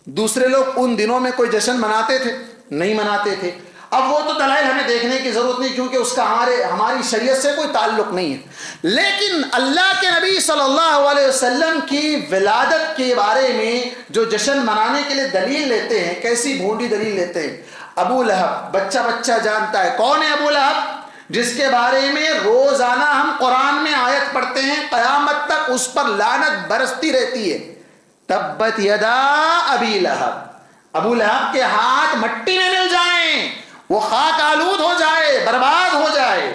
[SPEAKER 1] دوسرے لوگ ان دنوں میں کوئی جشن مناتے تھے؟ نہیں مناتے تھے۔ اب وہ تو دلائل ہمیں دیکھنے کی ضرورت نہیں کیونکہ اس کا ہماری شریعت سے کوئی تعلق نہیں ہے، لیکن اللہ کے نبی صلی اللہ علیہ وسلم کی ولادت کے بارے میں جو جشن منانے کے لیے دلیل لیتے ہیں، کیسی بھونڈی دلیل لیتے ہیں۔ ابو لہب، بچہ جانتا ہے کون ہے ابو لہب، جس کے بارے میں روزانہ ہم قرآن میں آیت پڑھتے ہیں، قیامت تک اس پر لعنت برستی رہتی ہے۔ تبت یدا ابی لہب، ابو لہب کے ہاتھ مٹی میں مل جائیں، وہ خاک آلود ہو جائے، برباد ہو جائے۔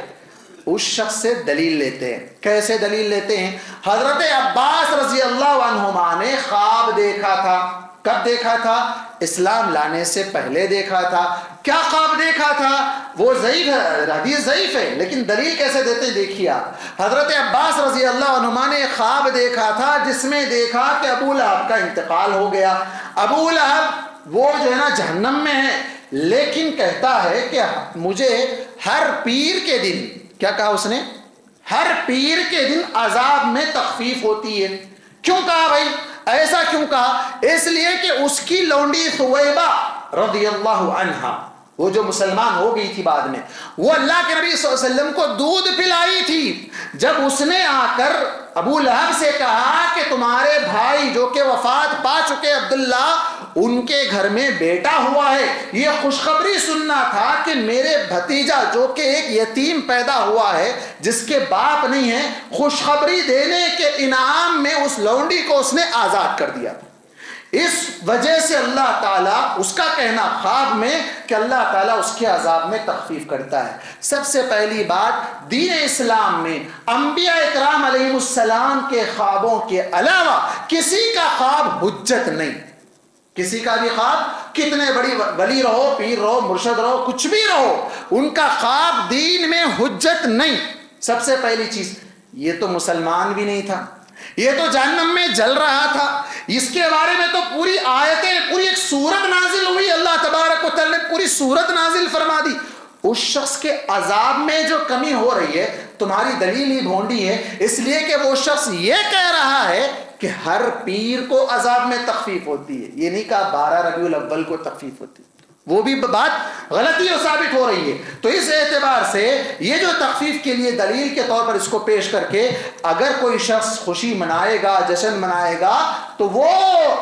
[SPEAKER 1] اس شخص سے دلیل لیتے ہیں۔ کیسے دلیل لیتے ہیں؟ حضرت عباس رضی اللہ عنہما نے خواب دیکھا تھا۔ کب دیکھا تھا؟ اسلام لانے سے پہلے دیکھا تھا۔ کیا خواب دیکھا تھا؟ وہ ضعیف ہے، حدیث ضعیف ہے، لیکن دلیل کیسے دیتے ہیں دیکھیے آپ۔ حضرت عباس رضی اللہ عنہما نے خواب دیکھا تھا جس میں دیکھا کہ ابو لہب کا انتقال ہو گیا۔ ابو لہب وہ جو ہے نا جہنم میں ہے، لیکن کہتا ہے کہ مجھے ہر پیر کے دن، کیا کہا اس نے؟ ہر پیر کے دن عذاب میں تخفیف ہوتی ہے۔ کیوں کہا بھائی؟ ایسا کیوں کہا؟ اس لیے کہ اس کی لونڈی ثویبہ رضی اللہ عنہا، وہ جو مسلمان ہو گئی تھی بعد میں، وہ اللہ کے نبی صلی اللہ علیہ وسلم کو دودھ پلائی تھی۔ جب اس نے آ کر ابو لہب سے کہا کہ تمہارے بھائی جو کہ وفات پا چکے عبداللہ، ان کے گھر میں بیٹا ہوا ہے، یہ خوشخبری سننا تھا کہ میرے بھتیجا جو کہ ایک یتیم پیدا ہوا ہے جس کے باپ نہیں ہے، خوشخبری دینے کے انعام میں اس لونڈی کو اس نے آزاد کر دیا۔ اس وجہ سے اللہ تعالیٰ، اس کا کہنا خواب میں کہ اللہ تعالیٰ اس کے عذاب میں تخفیف کرتا ہے۔ سب سے پہلی بات، دین اسلام میں انبیاء اکرام علیہ السلام کے خوابوں کے علاوہ کسی کا خواب حجت نہیں۔ کسی کا بھی خواب، کتنے بڑی ولی رہو، پیر رہو، مرشد رہو، کچھ بھی رہو، ان کا خواب دین میں حجت نہیں۔ سب سے پہلی چیز، یہ تو مسلمان بھی نہیں تھا، یہ تو جہنم میں جل رہا تھا، اس کے بارے میں تو پوری آیتیں، پوری ایک سورت نازل ہوئی، اللہ تبارک و تعالی نے پوری سورت نازل فرما دی۔ اس شخص کے عذاب میں جو کمی ہو رہی ہے، تمہاری دلیل ہی بھونڈی ہے، اس لیے کہ وہ شخص یہ کہہ رہا ہے کہ ہر پیر کو عذاب میں تخفیف ہوتی ہے، یہ نہیں کہا 12 ربیع الاول کو تخفیف ہوتی ہے، وہ بھی بات غلطی اور ثابت ہو رہی ہے۔ تو اس اعتبار سے یہ جو تخفیف کے لیے دلیل کے طور پر اس کو پیش کر کے اگر کوئی شخص خوشی منائے گا، جشن منائے گا، تو وہ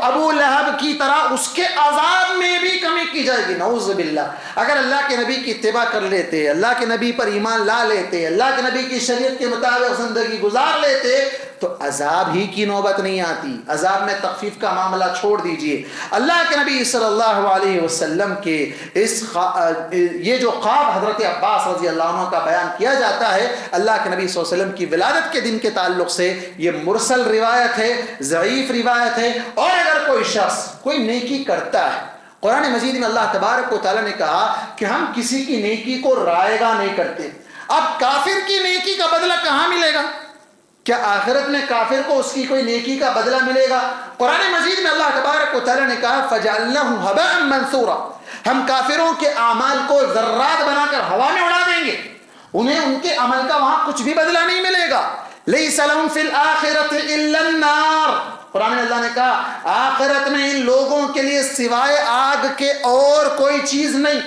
[SPEAKER 1] ابو لہب کی طرح اس کے عذاب میں بھی کمی کی جائے گی، نعوذ باللہ۔ اگر اللہ کے نبی کی اتباع کر لیتے، اللہ کے نبی پر ایمان لا لیتے، اللہ کے نبی کی شریعت کے مطابق زندگی گزار لیتے، تو عذاب ہی کی نوبت نہیں آتی۔ عذاب میں تخفیف کا معاملہ چھوڑ دیجئے۔ اللہ کے نبی صلی اللہ علیہ وسلم کے یہ جو خواب حضرت عباس رضی اللہ عنہ کا بیان کیا جاتا ہے اللہ کے نبی صلی اللہ علیہ وسلم کی ولادت کے دن کے تعلق سے، یہ مرسل روایت ہے، ضعیف روایت ہے۔ اور اگر کوئی شخص کوئی نیکی کرتا ہے، قرآن مجید میں اللہ تبارک و تعالیٰ نے کہا کہ ہم کسی کی نیکی کو رائے گاہ نہیں کرتے۔ اب کافر کی نیکی کا بدلہ کہاں ملے گا؟ کیا آخرت میں کافر کو اس کی کوئی نیکی کا بدلہ ملے گا؟ قرآن مجید میں اللہ تبارک و تعالیٰ نے کہا فَجَعَلْنَاهُ هَبَاءً مَنْثُورًا، ہم کافروں کے اعمال کو ذرات بنا کر ہوا میں اڑا دیں گے، انہیں ان کے عمل کا وہاں کچھ بھی بدلہ نہیں ملے گا۔ لَيْسَ لَهُمْ فِي الْآخِرَةِ إِلَّا النَّارُ، قرآن میں اللہ نے کہا آخرت میں ان لوگوں کے لیے سوائے آگ کے اور کوئی چیز نہیں،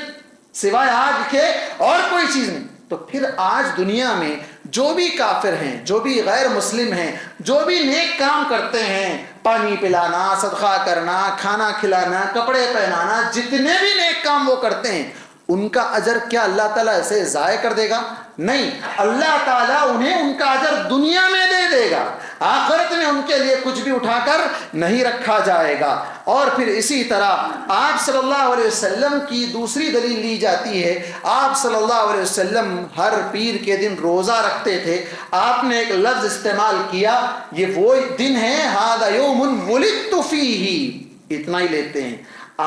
[SPEAKER 1] سوائے آگ کے اور کوئی چیز نہیں۔ تو پھر آج دنیا میں جو بھی کافر ہیں، جو بھی غیر مسلم ہیں، جو بھی نیک کام کرتے ہیں، پانی پلانا، صدقہ کرنا، کھانا کھلانا، کپڑے پہنانا، جتنے بھی نیک کام وہ کرتے ہیں، ان کا اجر کیا اللہ تعالیٰ ایسے ضائع کر دے گا؟ نہیں، اللہ تعالیٰ انہیں ان کا اجر دنیا میں دے دے گا، آخرت میں ان کے لیے کچھ بھی اٹھا کر نہیں رکھا جائے گا۔ اور پھر اسی طرح آپ صلی اللہ علیہ وسلم کی دوسری دلیل لی جاتی ہے، آپ صلی اللہ علیہ وسلم ہر پیر کے دن روزہ رکھتے تھے۔ آپ نے ایک لفظ استعمال کیا، یہ وہ دن ہے ھذا یوم ولدت فیہ، اتنا ہی لیتے ہیں،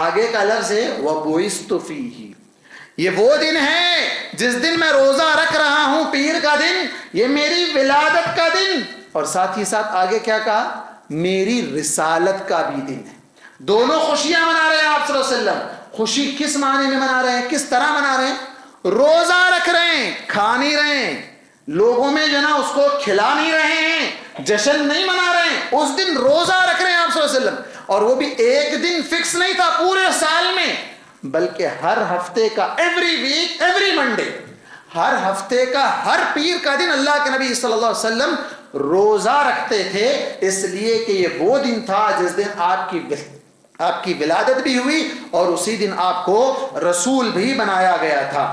[SPEAKER 1] آگے کا لفظ ہے وبعثت فیہ، یہ وہ دن ہے جس دن میں روزہ رکھ رہا ہوں، پیر کا دن، یہ میری ولادت کا دن، اور ساتھ ہی ساتھ آگے کیا کہا؟ میری رسالت کا بھی دن ہے۔ دونوں خوشیاں منا رہے ہیں آپ صلی اللہ علیہ وسلم۔ خوشی کس معنی میں منا رہے ہیں، کس طرح منا رہے ہیں؟ روزہ رکھ رہے ہیں، کھا نہیں رہے ہیں، لوگوں میں جو نا اس کو کھلا نہیں رہے ہیں، جشن نہیں منا رہے ہیں، اس دن روزہ رکھ رہے ہیں آپ صلی اللہ علیہ وسلم۔ اور وہ بھی ایک دن فکس نہیں تھا پورے سال میں، بلکہ ہر ہفتے کا، ایوری ویک، ایوری منڈے، ہر ہفتے کا ہر پیر کا دن اللہ کے نبی صلی اللہ علیہ وسلم روزہ رکھتے تھے، اس لیے کہ یہ وہ دن تھا جس دن آپ کی ولادت بھی ہوئی اور اسی دن آپ کو رسول بھی بنایا گیا تھا۔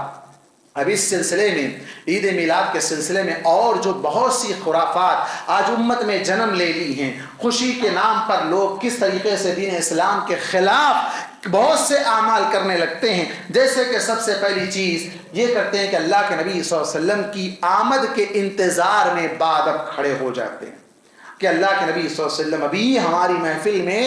[SPEAKER 1] اب اس سلسلے میں، عید میلاد کے سلسلے میں اور جو بہت سی خرافات آج امت میں جنم لے لی ہیں، خوشی کے نام پر لوگ کس طریقے سے دین اسلام کے خلاف بہت سے اعمال کرنے لگتے ہیں۔ جیسے کہ سب سے پہلی چیز یہ کرتے ہیں کہ اللہ کے نبی صلی اللہ علیہ وسلم کی آمد کے انتظار میں بعد اب کھڑے ہو جاتے ہیں کہ اللہ کے نبی صلی اللہ علیہ وسلم ابھی ہماری محفل میں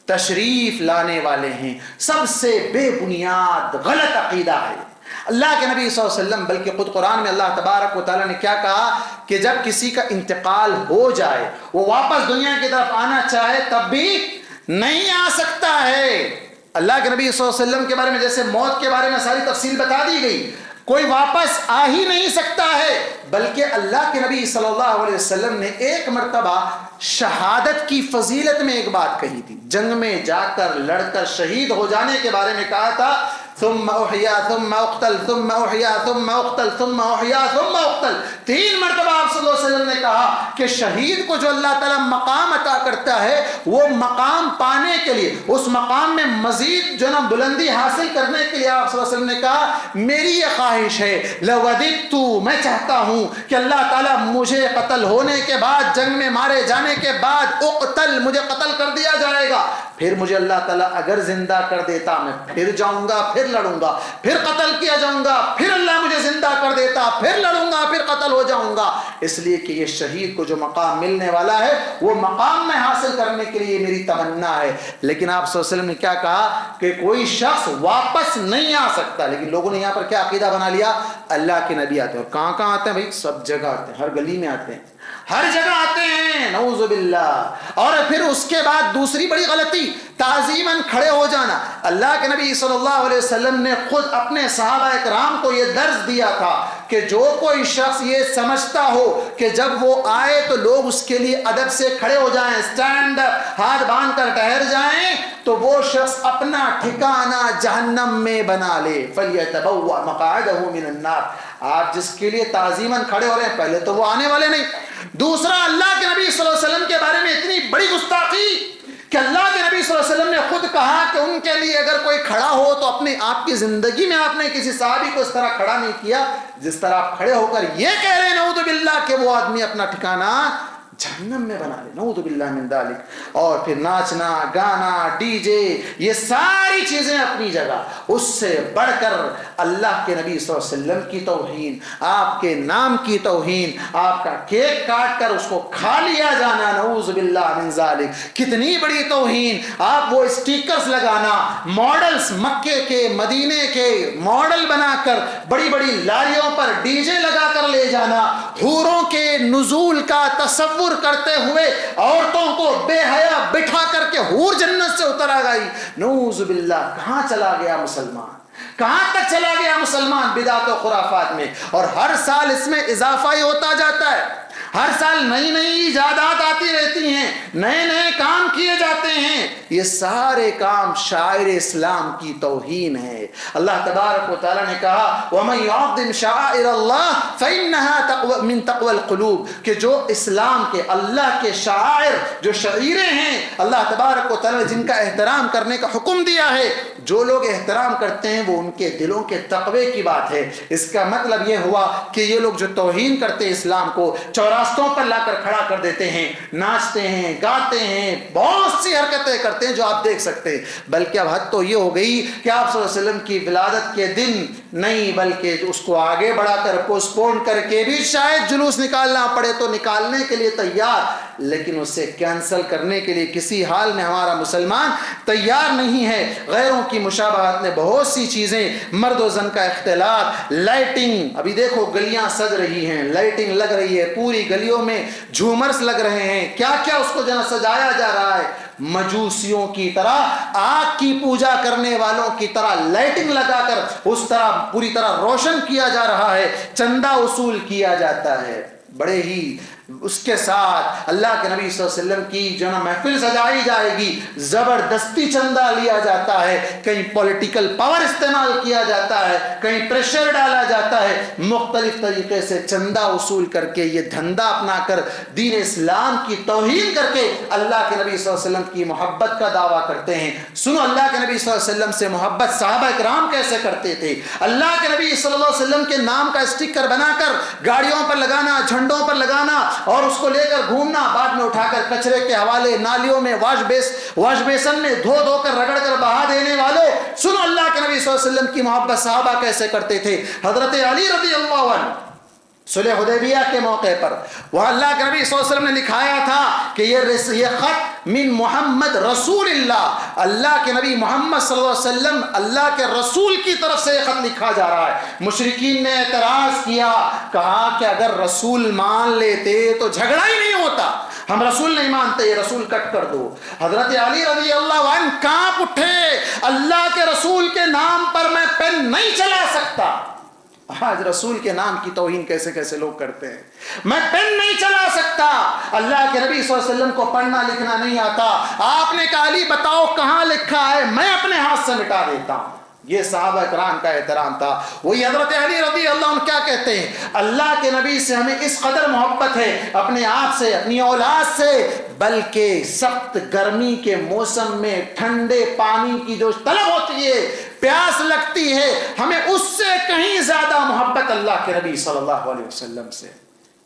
[SPEAKER 1] تشریف لانے والے ہیں۔ سب سے بے بنیاد غلط عقیدہ ہے اللہ کے نبی صلی اللہ علیہ وسلم، بلکہ خود قرآن میں اللہ تبارک و تعالیٰ نے کیا کہا کہ جب کسی کا انتقال ہو جائے، وہ واپس دنیا کی طرف آنا چاہے تب بھی نہیں آ سکتا ہے۔ اللہ کے نبی صلی اللہ علیہ وسلم کے بارے میں جیسے موت کے بارے میں ساری تفصیل بتا دی گئی، کوئی واپس آ ہی نہیں سکتا ہے، بلکہ اللہ کے نبی صلی اللہ علیہ وسلم نے ایک مرتبہ شہادت کی فضیلت میں ایک بات کہی تھی، جنگ میں جا کر لڑ کر شہید ہو جانے کے بارے میں کہا تھا ثم احیا ثم اقتل ثم احیا ثم اقتل ثم احیا ثم اقتل، 3 مرتبہ آپ صلی اللہ علیہ وسلم نے کہا کہ شہید کو جو اللہ تعالیٰ مقام عطا کرتا ہے، وہ مقام پانے کے لیے، اس مقام میں مزید جو نا بلندی حاصل کرنے کے لیے آپ صلی اللہ علیہ وسلم نے کہا میری یہ خواہش ہے لوددت، میں چاہتا ہوں کہ اللہ تعالیٰ مجھے قتل ہونے کے بعد، جنگ میں مارے جانے کے بعد، اقتل، مجھے قتل کر دیا جائے گا، پھر مجھے اللہ تعالیٰ اگر زندہ کر دیتا میں پھر جاؤں گا، پھر لڑوں گا، پھر قتل کیا جاؤں گا، پھر اللہ مجھے زندہ کر دیتا، پھر لڑوں گا، پھر قتل ہو جاؤں گا، اس لیے کہ یہ شہید کو جو مقام ملنے والا ہے وہ مقام میں حاصل کرنے کے لیے میری تمنا ہے۔ لیکن آپ صلی اللہ علیہ وسلم نے کیا کہا کہ کوئی شخص واپس نہیں آ سکتا، لیکن لوگوں نے یہاں پر کیا عقیدہ بنا لیا، اللہ کے نبی آتے ہیں، اور کہاں کہاں آتے ہیں بھائی؟ سب جگہ آتے ہیں، ہر گلی میں آتے ہیں، ہر جگہ آتے ہیں، نعوذ باللہ۔ اور پھر اس کے بعد دوسری بڑی غلطی، تعظیماً کھڑے ہو جانا۔ اللہ کے نبی صلی اللہ علیہ وسلم نے خود اپنے صحابہ اکرام کو یہ درس دیا تھا کہ جو کوئی شخص یہ سمجھتا ہو کہ جب وہ آئے تو لوگ اس کے لیے ادب سے کھڑے ہو جائیں، اسٹینڈ اپ، ہاتھ باندھ کر ٹھہر جائیں، تو وہ شخص اپنا ٹھکانہ جہنم میں بنا لے، فَلْيَتَبَوَّأْ مَقْعَدَهُ مِنَ النَّارِ۔ آپ جس کے لیے تعظیماً کھڑے ہو رہے ہیں، پہلے تو وہ آنے والے نہیں۔ دوسرا، اللہ کے نبی صلی اللہ علیہ وسلم کے بارے میں اتنی بڑی گستاخی کہ اللہ کے نبی صلی اللہ علیہ وسلم نے خود کہا کہ ان کے لیے اگر کوئی کھڑا ہو تو اپنے آپ کی زندگی میں آپ نے کسی صحابی کو اس طرح کھڑا نہیں کیا جس طرح آپ کھڑے ہو کر یہ کہہ رہے ہیں نعوذ باللہ کہ وہ آدمی اپنا ٹھکانہ جہنم میں بنا لے، نعوذ باللہ من ذالک۔ اور پھر ناچنا، گانا، ڈی جے، یہ ساری چیزیں اپنی جگہ، اس سے بڑھ کر اللہ کے نبی صلی اللہ علیہ وسلم کی توہین، آپ کے نام کی توہین، آپ کا کیک کاٹ کر اس کو کھا لیا جانا، نعوذ باللہ من ذالک، کتنی بڑی توہین۔ آپ وہ اسٹیکرز لگانا، ماڈلز مکے کے، مدینے کے ماڈل بنا کر بڑی بڑی لاریوں پر ڈی جے لگا کر لے جانا، حوروں کے نزول کا تصور کرتے ہوئے عورتوں کو بے حیا بٹھا کر کے حور جنت سے اتر آ گئی. نعوذ باللہ. کہاں چلا گیا مسلمان؟ کہاں تک چلا گیا مسلمان بدعت و خرافات میں؟ اور ہر سال اس میں اضافہ ہی ہوتا جاتا ہے. ہر سال نئی نئی ایجادات آتی رہتی ہیں، نئے نئے کام کیے جاتے ہیں. یہ سارے کام شاعر اسلام کی توہین ہے. اللہ تبارک و تعالیٰ نے کہا وَمَن يُعَظِّمْ شَعَائِرَ اللَّهِ فَإِنَّهَا مِن تَقْوَى الْقُلُوبِ، کہ جو اسلام کے اللہ کے شعائر جو شعیریں ہیں اللہ تبارک و تعالیٰ نے جن کا احترام کرنے کا حکم دیا ہے، جو لوگ احترام کرتے ہیں وہ ان کے دلوں کے تقوی کی بات ہے. اس کا مطلب یہ ہوا کہ یہ لوگ جو توہین کرتے اسلام کو چوراستوں پر لا کر کھڑا کر دیتے ہیں، ناچتے ہیں، گاتے ہیں، بہت سی حرکتیں کرتے ہیں جو آپ دیکھ سکتے ہیں. بلکہ اب حد تو یہ ہو گئی کہ آپ صلی اللہ علیہ وسلم کی ولادت کے دن نہیں بلکہ اس کو آگے بڑھا کر پوسٹ پون کر کے بھی شاید جلوس نکالنا پڑے تو نکالنے کے لیے تیار، لیکن اسے کینسل کرنے کے لیے کسی حال میں ہمارا مسلمان تیار نہیں ہے. غیروں کی مشابہت میں بہت سی چیزیں، مرد و زن کا اختلاط، لائٹنگ. ابھی دیکھو گلیاں سج رہی ہیں، لائٹنگ لگ رہی ہے، پوری گلیوں میں جھومرس لگ رہے ہیں، کیا کیا اس کو سجایا جا رہا ہے. مجوسیوں کی طرح، آگ کی پوجا کرنے والوں کی طرح لائٹنگ لگا کر اس طرح پوری طرح روشن کیا جا رہا ہے، چندہ وصول کیا جاتا ہے. بڑے ہی اس کے ساتھ اللہ کے نبی صلی اللہ علیہ وسلم کی جو نا محفل سجائی جائے گی، زبردستی چندہ لیا جاتا ہے، کہیں پولیٹیکل پاور استعمال کیا جاتا ہے، کہیں پریشر ڈالا جاتا ہے، مختلف طریقے سے چندہ وصول کر کے یہ دھندا اپنا کر دین اسلام کی توہین کر کے اللہ کے نبی صلی اللہ علیہ وسلم کی محبت کا دعویٰ کرتے ہیں. سنو اللہ کے نبی صلی اللہ علیہ وسلم سے محبت صحابہ کرام کیسے کرتے تھے. اللہ کے نبی صلی اللہ علیہ وسلم کے نام کا اسٹیکر بنا کر گاڑیوں پر لگانا، جھنڈوں پر لگانا اور اس کو لے کر گھومنا، بعد میں اٹھا کر کچرے کے حوالے نالیوں میں واش بیسن میں دھو دھو کر رگڑ کر بہا دینے والوں. سنو اللہ کے نبی صلی اللہ علیہ وسلم کی محبت صحابہ کیسے کرتے تھے. حضرت علی رضی اللہ عنہ صلح حدیبیہ کے موقع پر وہاں اللہ کے نبی صلی اللہ علیہ وسلم نے لکھایا تھا کہ یہ خط من محمد رسول اللہ، اللہ کے نبی محمد صلی اللہ علیہ وسلم اللہ کے رسول کی طرف سے یہ خط لکھا جا رہا ہے. مشرکین نے اعتراض کیا، کہا کہ اگر رسول مان لیتے تو جھگڑا ہی نہیں ہوتا، ہم رسول نہیں مانتے، یہ رسول کٹ کر دو. حضرت علی رضی اللہ عنہ کانپ اٹھے، اللہ کے رسول کے نام پر میں پین نہیں چلا سکتا. آج رسول کے نام کی توہین کیسے کیسے لوگ کرتے ہیں. میں پین نہیں چلا سکتا، اللہ کے نبی صلی اللہ علیہ وسلم کو پڑھنا لکھنا نہیں آتا. آپ نے کہا علی بتاؤ کہاں لکھا ہے، میں اپنے ہاتھ سے مٹا دیتا ہوں. یہ صحابہ کرام کا احترام تھا. وہی حضرت علی رضی اللہ عنہ کیا کہتے ہیں، اللہ کے نبی سے ہمیں اس قدر محبت ہے، اپنے آپ سے، اپنی اولاد سے، بلکہ سخت گرمی کے موسم میں ٹھنڈے پانی کی جو طلب ہوتی ہے، پیاس لگتی ہے، ہمیں اس سے کہیں زیادہ محبت اللہ کے نبی صلی اللہ علیہ وسلم سے.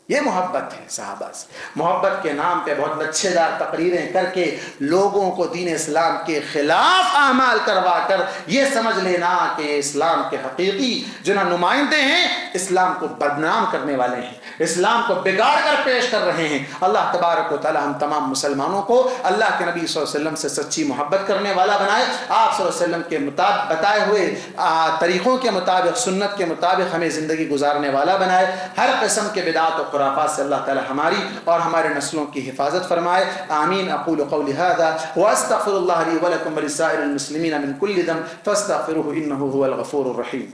[SPEAKER 1] یہ محبت ہے صحابہ سے. محبت کے نام پہ بہت لچھے دار تقریریں کر کے لوگوں کو دین اسلام کے خلاف اعمال کروا کر یہ سمجھ لینا کہ اسلام کے حقیقی جو نمائندے ہیں اسلام کو بدنام کرنے والے ہیں، اسلام کو بگاڑ کر پیش کر رہے ہیں. اللہ تبارک و تعالی ہم تمام مسلمانوں کو اللہ کے نبی صلی اللہ علیہ وسلم سے سچی محبت کرنے والا بنائے. آپ صلی اللہ علیہ وسلم کے مطابق بتائے ہوئے طریقوں کے مطابق، سنت کے مطابق ہمیں زندگی گزارنے والا بنائے. ہر قسم کے بدعات و خرافات سے اللہ تعالی ہماری اور ہمارے نسلوں کی حفاظت فرمائے. آمین. اقول قولی هذا واستغفر الله لي ولكم ولسائر المسلمين من كل ذنب فاستغفروه انه هو الغفور الرحيم.